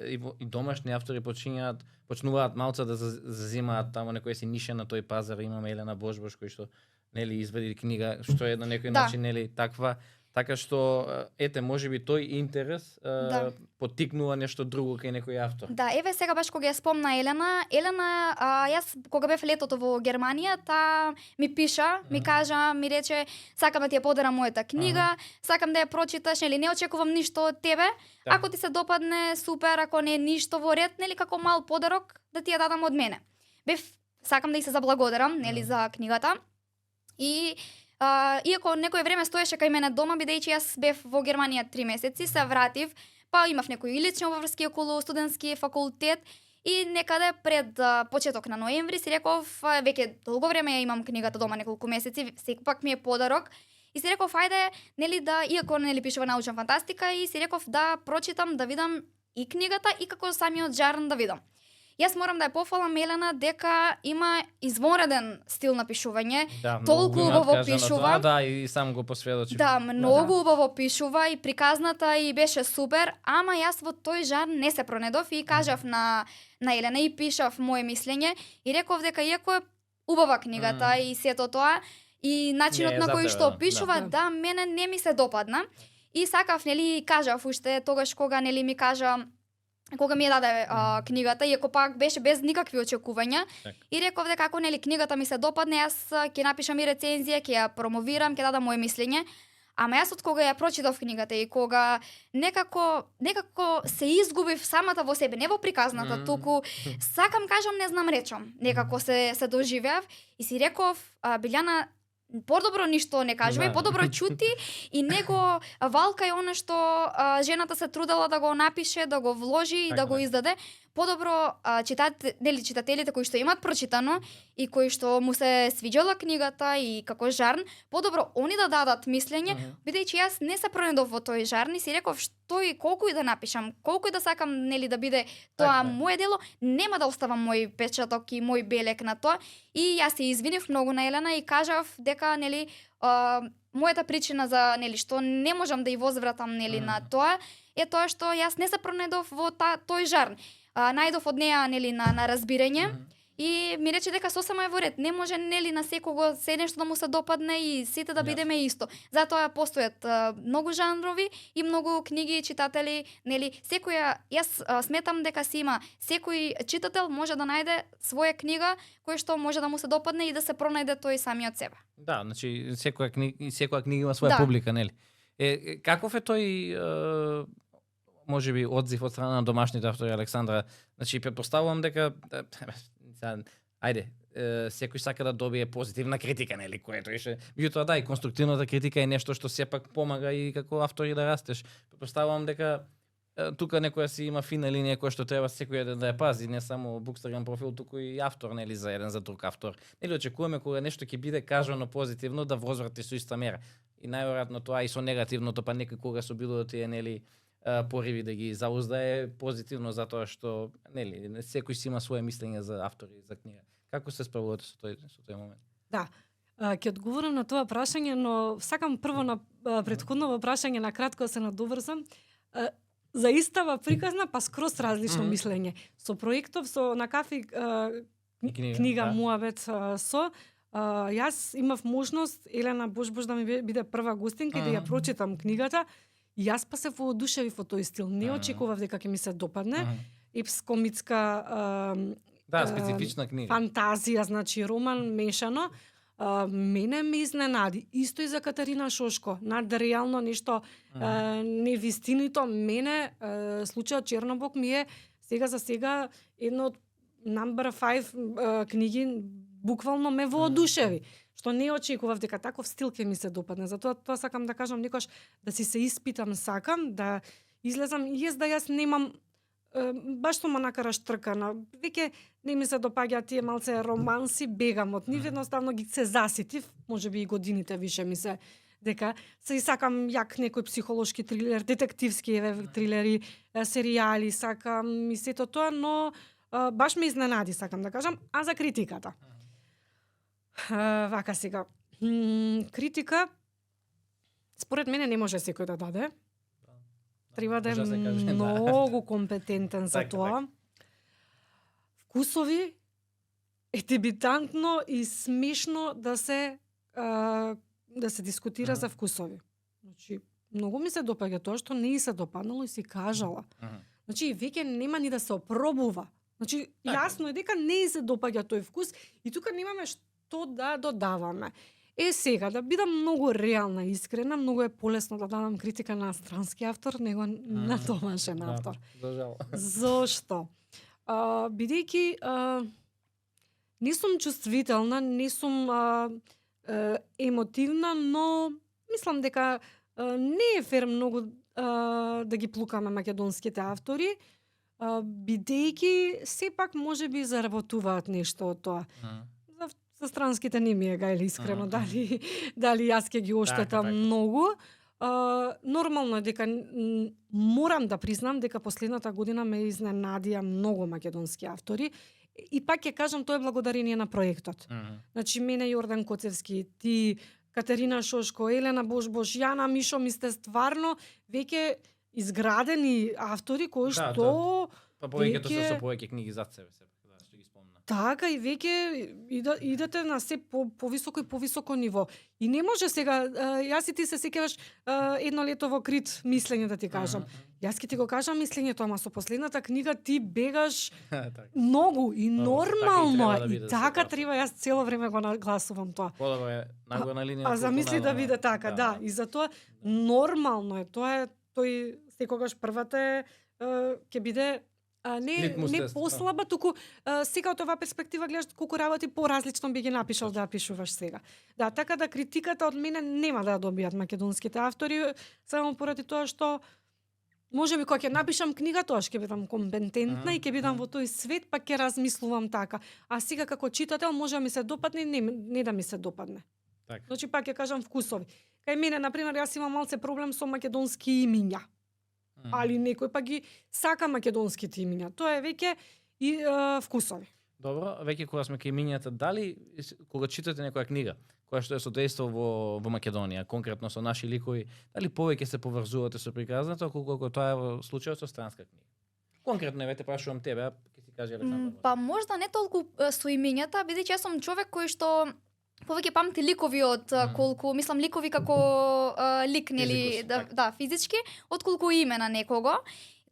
Speaker 1: и домашни автори почнуваат малку да зазимаат тамо некоја си ниша на тој пазар. Имаме Елена Божбош кој што нели извади книга што е на некој начин нели таква. Така што, ете, можеби тој интерес поттикнува нешто друго кај некој автор.
Speaker 3: Да, еве сега баш кога ја спомна Елена, јас кога бев летото во Германија, таа ми пиша, ми кажа, ми рече, сакам да ти ја подарам мојата книга, сакам да ја прочиташ, нели не очекувам ништо од тебе. Ако ти се допадне, супер, ако не ништо во ред, нели како мал подарок да ти ја дадам од мене. Сакам да и се заблагодарам, нели за книгата. И иако некое време стоеше кај мене дома, бидејќи јас бев во Германија 3 месеци, се вратив, па имав некои лични обврски околу студентски факултет и некаде пред почеток на ноември си реков, веќе долго време ја имам книгата дома, неколку месеци, секогаш ми е подарок. И си реков, ајде, нели да, иако нели пишува научна фантастика, и си реков да прочитам, да видам и книгата и како самиот жанр да видам. Јас морам да ја пофалам Елена дека има извонреден стил на пишување, толку убаво пишува.
Speaker 1: Да, и сам го посведочив.
Speaker 3: Да, многу убаво пишува и приказната и беше супер, ама јас во тој жанр не се пронедов и кажав на Елена и пишав моје мислење и реков дека иако е убава книгата и сето тоа и начинот на кој што пишува, да, мене не ми се допадна. И сакав, нели, кажав уште тогаш кога нели ми кажа кога ми ја даде книгата, иако пак беше без никакви очекувања, и реков дека ако нели книгата ми се допадне, јас ќе напишам и рецензија, ќе ја промовирам, ќе дадам моје мислење. Ама јас од кога ја прочитав книгата и кога некако се изгубив самата во себе, не во приказната, туку сакам кажам, не знам речам, некако се доживеав и си реков, Билјана, подобро ништо не кажува и подобро чути и него валка е она што жената се трудела да го напише, да го вложи и да го издаде. Подобро читателите кои што имаат прочитано и кои што му се свиѓала книгата и како жарн, подобро они да дадат мислење, бидејќи јас не се пронедов во тој жарн и си реков што и колку и да напишам, колку и да сакам нели да биде тоа моје дело, нема да оставам мој печаток и мој белек на тоа. И јас се извинив многу на Елена и кажав дека нели мојата причина за нели што не можам да ја возвратам нели на тоа е тоа што јас не се пронедов во тој жарн. Најдов од неа нели на разбирање и ми рече дека сосема е во ред. Не може нели на секого се нешто да му се допадне и сите да бидеме исто. Затоа постојат многу жанрови и многу книги и читатели, нели јас сметам дека си има секој читател може да најде своја книга која што може да му се допадне и да се пронајде тој самиот себе.
Speaker 1: Да, значи секоја книга има своја публика, нели? Каков е тој можеби одзив од страна на домашните автори, Александра? Значи, претпоставувам дека ајде, секој сака да добие позитивна критика, нели, което ише. Меѓутоа да, и конструктивната критика е нешто што сепак помага и како автори да растеш. Претпоставувам дека тука некоја си има фина линија која што треба секој еден да ја пази, не само Bookstagram профил, туку и автор, нели, за еден за друг автор. Нели очекуваме кога нешто ќе биде кажано позитивно да возврати со иста мера. И најверојатно тоа и со негативното, па некој кога со било да тие, нели, пориви да ги заузда е позитивно затоа што, нели, секој си има свое мислење за автори за книга. Како се справувате со тој момент?
Speaker 2: Да. Ќе одговорам на тоа прашање, но сакам прво на претходно прашање на кратко се надоврзам. За истава приказна, па скроз различно мислење. Со проектов, со на кафе книга Муабет со јас имав можност Елена Божбош да ми биде прва гостинка и да ја прочитам книгата. И јас па се воодушевив од тој стил. Не очекував дека ќе ми се допадне. Епско-митска
Speaker 1: специфична книга.
Speaker 2: Фантазија, значи роман мешано. Мене ме изненади. Исто и за Катарина Шошко. Надреално нешто невистинито. Мене случајот Чернобог ми е сега за сега едно од number 5 книги буквално ме воодушеви. Што не очекував дека таков стил ќе ми се допадне. Затоа тоа сакам да кажам некош да си се испитам, сакам да излезам и да јас немам баш што ма накара штркана. Веќе не ми се допаѓаат тие малце романси, бегам од нив, едноставно ги се заситив, можеби и годините више ми се дека се сакам јак некој психолошки трилер, детективски трилери, серијали, сакам и сето тоа, но баш ме изненади, сакам да кажам, а за критиката. Вака сега. Критика според мене не може секој да даде. Треба да е многу компетентен за тоа. Вкусови е дебитантно и смешно да се дискутира за вкусови. Значи, многу ми се допаѓа тоа што не и се допаднало и си кажала. Значи, веќе нема ни да се опробува. Значи, јасно е дека не и се допаѓа тој вкус и тука немаме што да додаваме. Сега, да бидам многу реална и искрена, многу е полесно да дадам критика на странски автор, него на домашен автор. Зошто? Бидејќи не сум чувствителна, не сум емотивна, но мислам дека не е фер многу да ги плукаме македонските автори, бидејќи сепак можеби заработуваат нешто од тоа. За странските не ми е гајле искрено, дали јас ќе ги оштетам многу. Нормално е дека морам да признам дека последната година ме изненадија многу македонски автори. И пак ќе кажам, тоа е благодарение на проектот. Значи, мене Јордан Коцевски, ти, Катерина Шошко, Елена Божбош, Јана Мишо, ми сте стварно веќе изградени автори кои што...
Speaker 1: Па повеќето се со повеќе книги зад себе.
Speaker 2: Така, и веќе идете на се повисоко и повисоко ниво. И не може сега, јас и ти се сеќаваш едно лето во Крит мислење да ти кажам. Јас ќе ти го кажам мислењето, ама со последната книга ти бегаш многу и нормално е. И така треба, јас цело време го нагласувам тоа.
Speaker 1: Подобро е нагорна линија.
Speaker 2: А замисли да биде така, да. И затоа нормално е. Тоа е, тој секогаш првата е ќе биде не послаба, туку сега од оваа перспектива гледаш колку работи поразлично би ги напишал да пишуваш сега. Да, така да критиката од мене нема да ја добијат македонските автори, само поради тоа што можеби кога ќе напишам книга, тоа ќе бидам компетентна и ќе бидам во тој свет, па ќе размислувам така. А сега како читател може да ми се допадне, не да ми се допадне.
Speaker 1: Так.
Speaker 2: Значи пак ќе кажам вкусови. Кај мене, например, јас имам малце проблем со македонски имиња. Али некој па ги сака македонските имиња. Тоа е веќе и вкусови.
Speaker 1: Добро, веќе кога сме кај имињата, дали кога читате некоја книга која што е содејство во Македонија, конкретно со наши ликови, дали повеќе се поврзувате со приказната, колку тоа е во случајот со странска книга? Конкретно вете прашувам тебе, ќе си каже Александра.
Speaker 3: Па можда не толку со имињата, бидејќи јас сум човек кој што повеќе памти ликови од колку, мислам ликови како лик, нели, да, физички, од колку име на некого.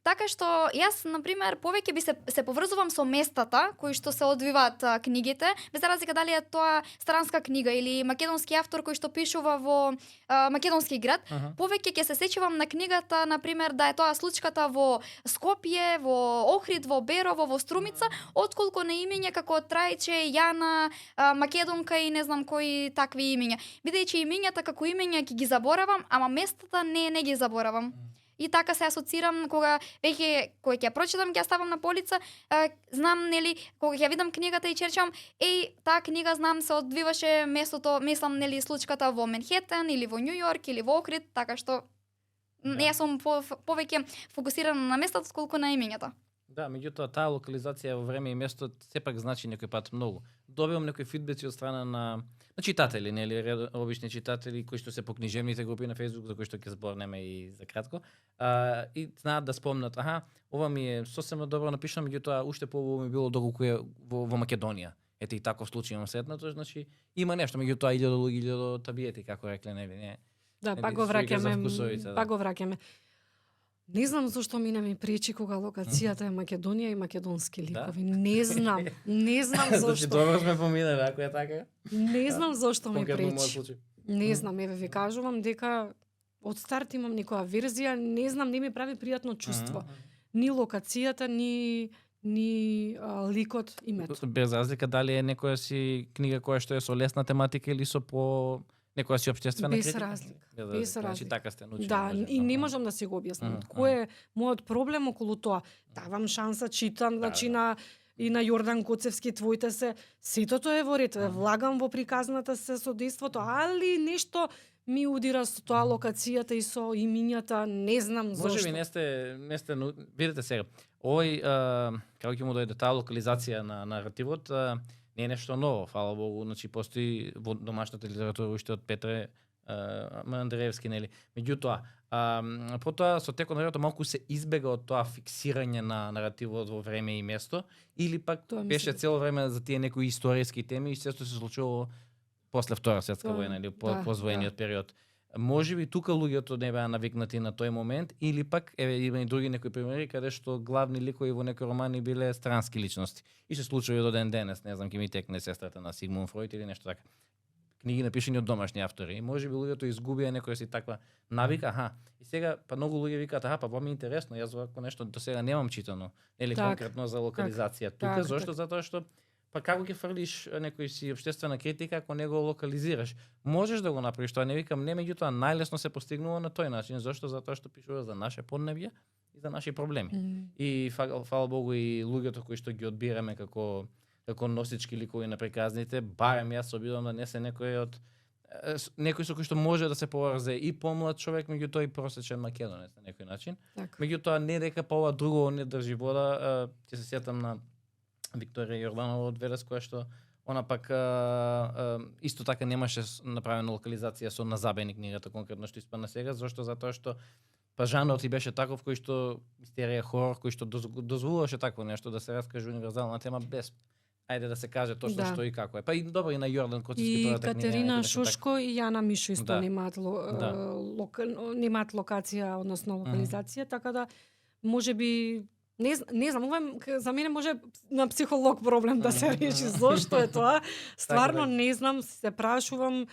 Speaker 3: така што јас на пример повеќе би се поврзувам со местата кои што се одвиваат книгите, без разлика дали е тоа странска книга или македонски автор кој што пишува во македонски град, повеќе ќе се сеќавам на книгата на пример да е тоа случката во Скопје, во Охрид, во Берово, во Струмица, отколку на имиња како Трајче, Јана, Македонка и не знам кои такви имиња. Бидејќи имињата како имиња ќе ги заборавам, ама местата не ги заборавам. И така се асоцирам кога кога ќе ја прочитам, ќе ја ставам на полица, знам нели кога ќе видам книгата и черчам, таа книга знам се одвиваше местото, мислам нели случката во Манхетен или во Њу Јорк или во Охрид, така што јас сум повеќе фокусирана на местото отколку на имињата.
Speaker 1: Да, меѓутоа таа локализација во време и место сепак значи некој пат многу. Добивам некои фидбеци од страна на читатели, нели, обични читатели кои што се по книжевните групи на Facebook, за кои што ќе зборнеме и за кратко. И знаат да спомнат, ова ми е сосема добро напишано, меѓутоа уште побољно ми било доколку е во Македонија. Ете и таков случај имам сретнато, значи има нешто, меѓутоа 1000 луѓе, 1000 табиети, како рекле, нели, не.
Speaker 2: Да, пак го враќаме. Не знам зашто ми пречи кога локацијата е Македонија и македонски ликови. Да? Не знам зашто.
Speaker 1: Значи добро сме поминали, ако е така.
Speaker 2: Не знам зашто ми пречи. Не знам, ви кажувам дека од старт имам некоја верзија, не знам, не ми прави пријатно чувство. Ни локацијата, ни ликот, името.
Speaker 1: Без разлика дали е некоја си книга која што е со лесна тематика или со по некоја си општествена критика?
Speaker 2: Без разлика.
Speaker 1: Значи така сте научени.
Speaker 2: Да, и не можам да си го објаснам. Кој е мојот проблем околу тоа? Давам шанса, читам, значи и на Јордан Коцевски твоите се, сетото е во ред, влагам во приказната се со дејството, али нешто ми удира со тоа локацијата и со имињата, не знам зошто.
Speaker 1: Можеби не сте видите сега. Овој како ќе му дојде таа локализација на наративот, не е нешто ново, фала Богу, значи постои во домашната литература уште од Петре Андреевски, нели. Меѓутоа, потоа со текот на времето малку се избега од тоа фиксирање на наративот во време и место, или пак беше цело време за тие некои историски теми и сето се случувало после Втора светска војна или позвоениот период. Можеби тука луѓето не беа навикнати на тој момент, или пак има и други некои примери каде што главни ликови во некои романи биле странски личности. И се случува до ден денес, не знам, ќе ми текне сестрата на Сигмунд Фройд или нешто така. Книги напишани од домашни автори. И можеби луѓето изгубија некоја си таква навика, и сега па многу луѓе викаат, па во ми е интересно, јас вако нешто до сега немам читано, нели конкретно за локализација тука, зошто? Затоа што па како ќе фрлиш некој си општествена критика ако не го локализираш? Можеш да го направиш, тоа не викам, не, меѓутоа најлесно се постигнува на тој начин, зошто? Затоа што пишува за наше поднебје и за наши проблеми. И фала Богу и луѓето кои што ги одбираме како носички ликови на приказните, барем јас се обидувам да не се некој со кој што може да се поврзе и помлад човек, меѓутоа и просечен македонец на некој начин. Меѓутоа не дека па ова друго не држи вода, ќе се сетам на Викторија Јорданова од Велес, која што она пак исто така немаше направена локализација со Назабени книгата конкретно што испадна сега, зашто? Затоа што па жанрот и беше таков кој што мистерија, хорор, кој што дозволуваше такво нешто да се раскаже универзална тема без да се каже точно што и како е. Па и добро и на Јордан Коцевски
Speaker 2: тоа книга. И Катерина Шушко и Јана Мишо исто немаат локација, односно локализација, така да можеби не знам, ова за мене може на психолог проблем да се реши зошто е тоа. Стварно не знам, се прашувам,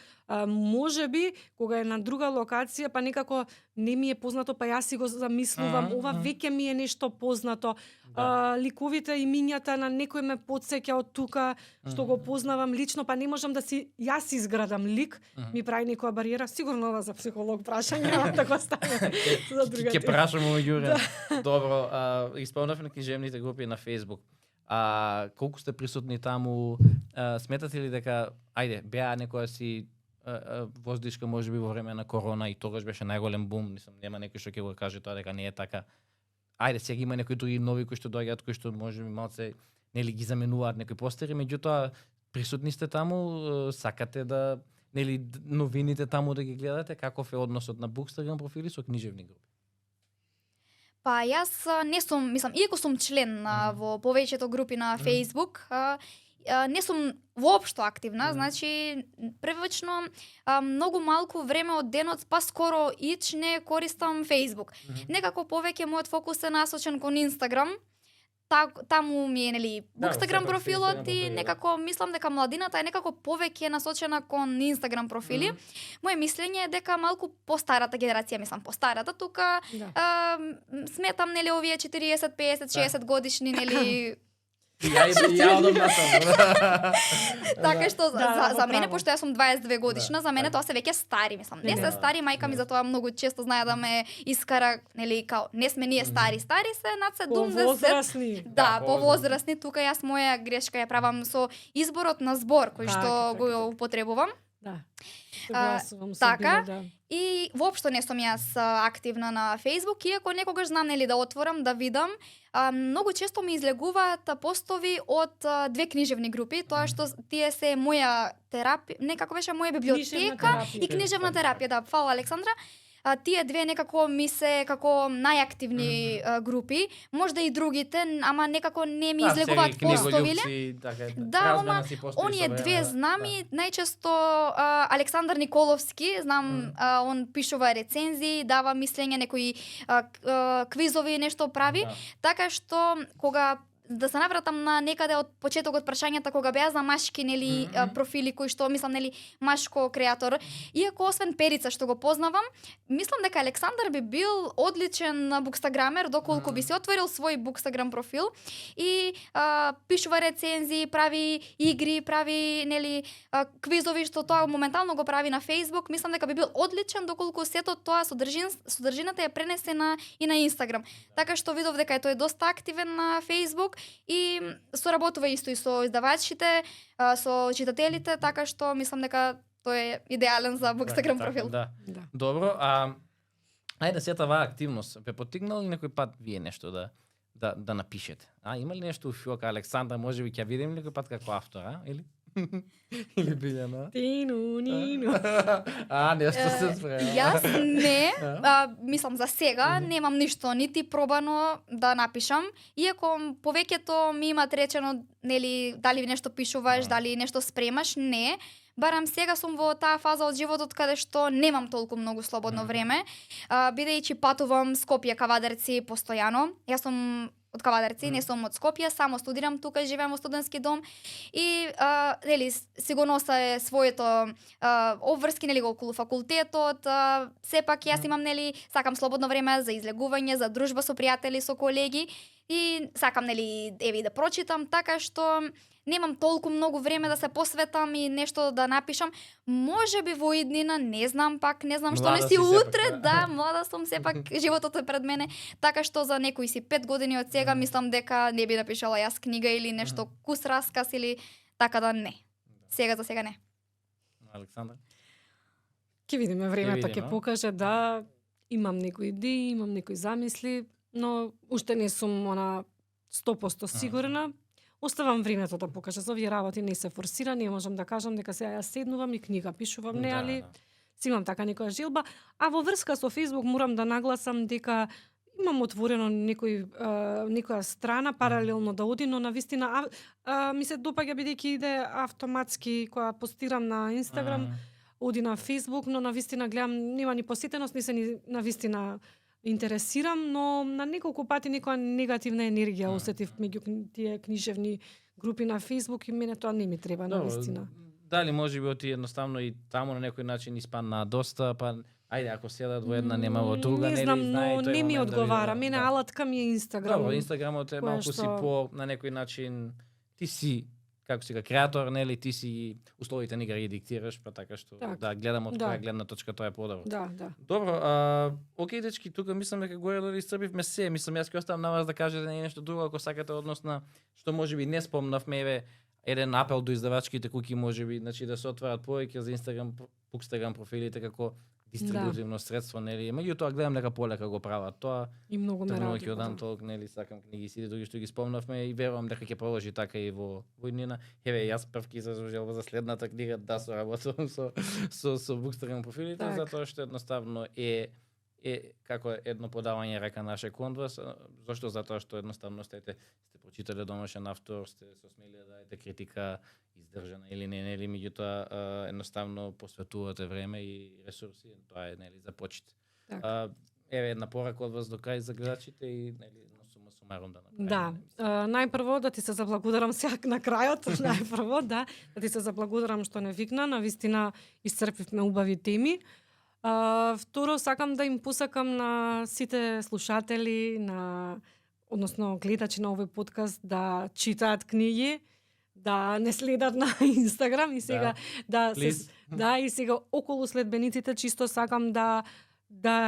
Speaker 2: можеби кога е на друга локација, па некако не ми е познато, па јас си го замислувам, ова веќе ми е нешто познато. Ликовите, имињата на некој ме потсеќа од тука, што го познавам лично, па не можам да јас изградам лик, ми прави некоја бариера, сигурно ова за психолог прашање, да го ставаме за друга.
Speaker 1: Ќе прашаме Јуре. Добро, исполнавме на книжевните групи на Facebook. Колку сте присутни таму? Сметате ли дека беа некоја си воздишка можеби во време на корона и тогаш беше најголем бум, нема некој што ќе го каже тоа дека не е така. Сега има некои други нови кои што доаѓаат, кои што можеби малце нели ги заменуваат некои постери, меѓутоа присутни сте таму, сакате да нели новините таму да ги гледате, каков е односот на Bookstagram профили со книжевни групи?
Speaker 3: Па јас не сум, иако сум член во повеќето групи на Facebook, не сум воопшто активна, значи превично многу малку време од денот, па скоро ич не користам Facebook. Некако повеќе мојот фокус е насочен кон Instagram. Таму ми е, нели, Bookstagram профилот и некако мислам дека младината е некако повеќе насочена кон Instagram профили. Моje мислење е дека малку постарата генерација, мислам постарата, тука сметам, нели, овие 40, 50, 60 годишни, нели,
Speaker 1: Ја одам насам.
Speaker 3: така што за мене, пошто јас сум 22 годишна, за мене тоа се веќе стари, мислам. Не се стари, мајка ми затоа многу често знае да ме искара, нели, као не сме ние стари се над 70.
Speaker 2: Повозрасни.
Speaker 3: Да, повозрасни. Тука јас моја грешка ја правам со изборот на збор кој што го употребувам.
Speaker 2: Да. Согласувам со
Speaker 3: така,
Speaker 2: да.
Speaker 3: И воопшто не сум јас активна на Facebook, иако некогаш знам, нели, да отворам, да видам. Многу често ми излегуваат постови од две книжевни групи, тоа што тие се моја терапија, некако беше моја библиотека и книжевна терапија, да, фала Александра. Тие две некако ми се како најактивни групи, можда и другите, ама некако не ми излегуваат постовиле. Да, ама оние две знами, најчесто Александар Николовски, знам, он пишува рецензии, дава мислење, некои квизови нешто прави, така што кога да се навратам на некаде од почетокот прашањата кога беа за машки, нели, профили кои што мислам, нели, машко креатор. Иако освен Перица што го познавам, мислам дека Александар би бил одличен букстаграмер доколку би се отворил свој букстаграм профил и пишува рецензии, прави игри, прави, нели, квизови, што тоа моментално го прави на Facebook. Мислам дека би бил одличен доколку сето тоа содржината е пренесена и на Instagram. Така што видов дека тој е доста активен на Facebook и соработува исто и со издавачите, со читателите, така што мислам дека тој е идеален за Bookstagram профил.
Speaker 1: Да. Добро, ајде сета ваа активност. Ве поттикнал ли некој пат вие нешто да напишете? Има ли нешто у филка Александра, можеби ќе видим некој пат како автор, или? Или Билјана?
Speaker 2: Тину, нину.
Speaker 1: Нешто се спрема.
Speaker 3: Јас не, мислам за сега, немам ништо нити пробано да напишам, иако повеќето ми имат речено, нели, дали нешто пишуваш, дали нешто спремаш, не. Барам сега сум во таа фаза од животот каде што немам толку многу слободно време, бидејќи патувам Скопје, Кавадарци постојано. Јас сум од Кавадарци, не сум од Скопје, само студирам тука, живеам во студентски дом и нели сигурно е своето обврски, нели, околу факултетот, сепак јас имам, нели, сакам слободно време за излегување, за дружба со пријатели, со колеги и сакам, нели, еви да прочитам, така што немам толку многу време да се посветам и нешто да напишам. Можеби во иднина, не знам што не си утре, да, млада сум, сепак животот е пред мене, така што за некои си 5 години од сега мислам дека не би напишала јас книга или нешто кус расказ или така да не. Сега за сега не.
Speaker 1: Александра?
Speaker 2: Ќе видиме, времето ќе покаже, да, имам некои идеи, имам некои замисли, но уште не сум 100% сигурна. Оставам времето да покаже. За овие работи не се форсира, не можам да кажам дека сега јас седнувам и книга пишувам, не, али си имам така некоја желба. А во врска со Facebook морам да нагласам дека имам отворено некоја страна паралелно да оди, но навистина ми се допаѓа бидејќи иде автоматски кога постирам на Instagram, оди на Facebook, но навистина гледам нема ни посетеност, не се ни навистина интересирам, но на неколку пати некоја негативна енергија осетив меѓу тие книжевни групи на Facebook и мене тоа не ми треба, навистина.
Speaker 1: Дали можеби оти едноставно и таму на некој начин испадна доста, па ајде ако седат во една нема во друга,
Speaker 2: не знам, но не ми одговара. Мене алатка ми е Instagram.
Speaker 1: Добро, Инстаграмот е малку си по на некој начин ти си како сега креатор, нели, ти си условите не ги диктираш, па така што да гледам од која гледна точка тоа е подобро.
Speaker 2: Да.
Speaker 1: Добро, окей дечки, тука мислам дека горе дали исцрпивме се, мислам јас ќе оставам на вас да кажете нешто друго ако сакате односно што можеби не спомнавме, еве еден апел до издавачките куки можеби, значи да се отварат повеќе за Bookstagram профилите како дистрибутивно средство, нели. Меѓутоа гледам дека полека го прават тоа.
Speaker 2: И многу ме радува.
Speaker 1: Ќе одам толку, нели, сакам книги и други што ги спомнавме и верувам дека ќе продолжи така и во иднина. Еве јас прв ќе изразам желба за следната книга да соработувам со Bookstagram профилите, затоа што едноставно е е како едно подавање рака наше кон вас. Зошто? Затоа што едноставно сте прочитале домашен автор, сте се осмелиле да дадете критика издржана или не, нели, меѓутоа едноставно посветувате време и ресурси, тоа е, нели, за почит. Еве една порака од вас до крај за гледачите и, нели, сумарум да направиме.
Speaker 2: Да, најпрво да ти се заблагодарам сега на крајот, најпрво да ти се заблагодарам што не викна, навистина исцрпивме убави теми. Второ, сакам да им посакам на сите слушатели, односно гледачи на овој подкаст да читаат книги, да не следат на Инстаграм и сега и сега околу следбениците чисто сакам да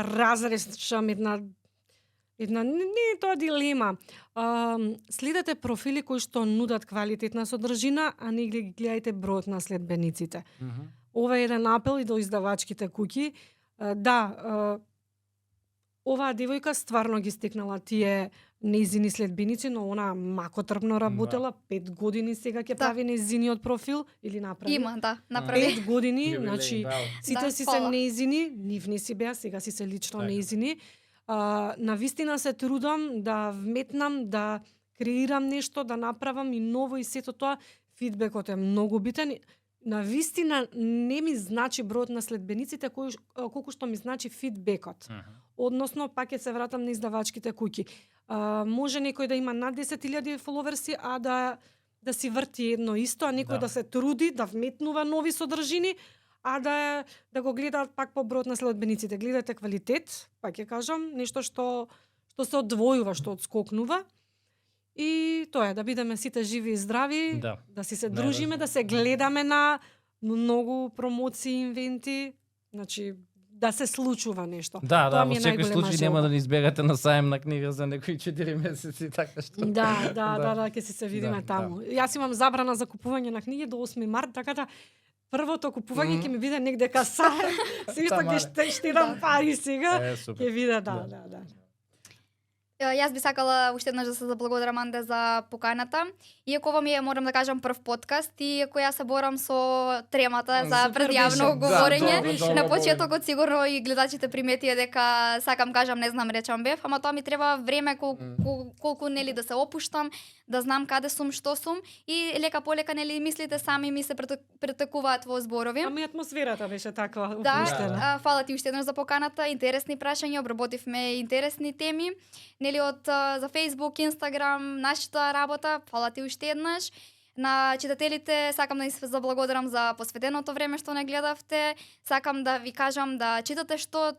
Speaker 2: разрешам една не е тоа дилема. Следете профили кои што нудат квалитетна содржина, а не ги гледајте бројот на следбениците. Ова е еден апел и до издавачките куќи. Оваа девојка стварно ги стекнала тие нејзини следбеници, но она макотрпно работела, 5 години сега ќе прави нејзиниот профил или направи.
Speaker 3: Има, направи.
Speaker 2: 5 години, значи сите си се нејзини, нивни си беа, сега си се лично нејзини. Навистина се трудам да вметнам, да креирам нешто, да направам и ново и сето тоа. Фидбекот е многу битен. Навистина не ми значи бројот на следбениците колку што ми значи фидбекот. Односно, пак ќе се вратам на издавачките куќи. Може некој да има над 10.000 фоловерси, а да си врти едно исто, а некој да се труди, да вметнува нови содржини, а да го гледаат пак по бројот на следбениците. Гледате квалитет, пак ќе кажам, нешто што се одвојува, што одскокнува. И тоа е, да бидеме сите живи и здрави, да си се дружиме, да се гледаме на многу промоции, инвенти, значи да се случува нешто.
Speaker 1: Да, во секој случај нема да ни избегате на саем на книга за некои 4 месеци, така што.
Speaker 2: Да, ќе си се видиме таму. Јас имам забрана за купување на книги до 8 март, така да првото купување ќе ми биде негде ка саем, се што ќе штедам пари сега, ќе биде да.
Speaker 3: Јас би сакала уште еднаш да се заблагодарам, Анде, за поканата. Иако ова ми е, морам да кажам, прв подкаст, и ако јас се борам со тремата за предјавно говорење, на почетокот сигурно и гледачите приметија дека сакам кажам, не знам, речам бев, ама тоа ми треба време колку нели да се опуштам, да знам каде сум, што сум, и лека полека нели мислите сами ми се претекуваат во зборови.
Speaker 2: Ами атмосферата беше таква опуштена.
Speaker 3: Да, фала ти уште еднаш за поканата, интересни прашања, обработивме интересни теми. Од за Facebook, Instagram, нашата работа, фала ти уште еднаш. На читателите сакам да се заблагодарам за посветеното време што не гледавте. Сакам да ви кажам да читате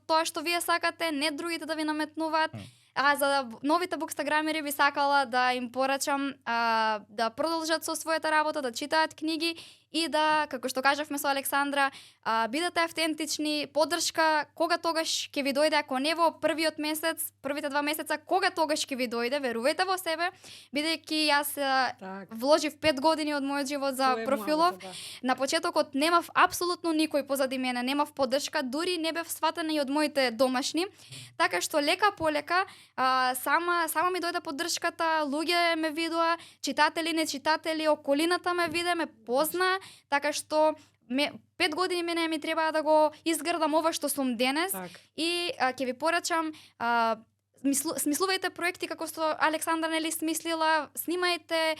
Speaker 3: тоа што вие сакате, не другите да ви наметнуваат. А за новите букстаграмери би сакала да им порачам да продолжат со својата работа, да читаат книги и да, како што кажавме со Александра, бидете автентични, поддршка кога тогаш ќе ви дојде, ако не во првиот месец, првите 2 месеца, кога тогаш ќе ви дојде, верувајте во себе, бидејќи јас вложив 5 години од мојот живот за профилов. На почетокот немав апсолутно никој позади мене, немав поддршка, дури не бев сватена и од моите домашни, така што лека полека сама ми дојде поддршката, луѓе ме видоа, читатели, нечитатели, околината ме виде, ме позна, така што 5 години мене ми треба да го изградам ова што сум денес. И ќе ви порачам, смислувајте проекти како што Александра нели смислила, снимајте,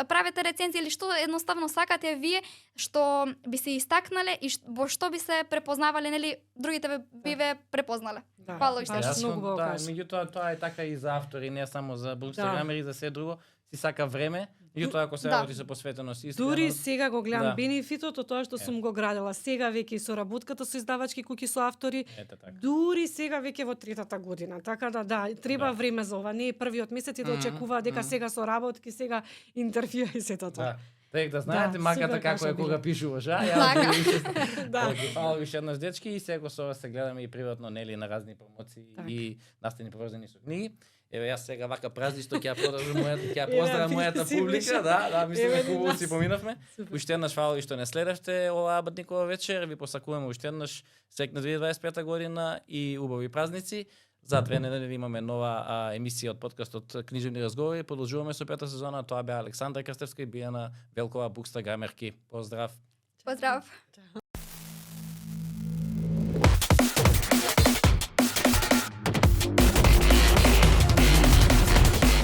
Speaker 3: правете рецензии или што едноставно сакате вие, што би се истакнале и во што би се препознавале, нели другите би ве препознале. Фала уште.
Speaker 1: Меѓутоа тоа е така и за автори, не само за букстаграмери, за се друго. Си сака време, меѓутоа ако се работи со посветеност и искреност.
Speaker 2: Дури сега го гледам бенефитот од тоа што сум го градела. Сега веќе и со работката со издавачки куќи со автори. Дури сега веќе во 3-та година. Така да, треба време за ова. Не е првиот месец и да очекува дека сега со работки, сега интервју и сето тоа.
Speaker 1: Тек да знаете маката како е кога пишуваш, а? Фала више еднаш, дечки, и сега со вас се гледаме и приватно, нели, на разни промоции и настани поврзани со книги. Еве јас сега вака празни што ќе ја поздравам мојата публика, мислам дека хубаво си поминавме. Уште еднаш фала што не следевте оваа Абатникова вечер, ви посакуваме уште еднаш среќна 2025 година и убави празници. За 2 недели имаме нова емисија од подкастот Книжевни разговори. Продолжуваме со 5-та сезона. Тоа беа Александра Крстевска и Бијана Велкова, букстаграмерки. Поздрав.
Speaker 3: Поздрав.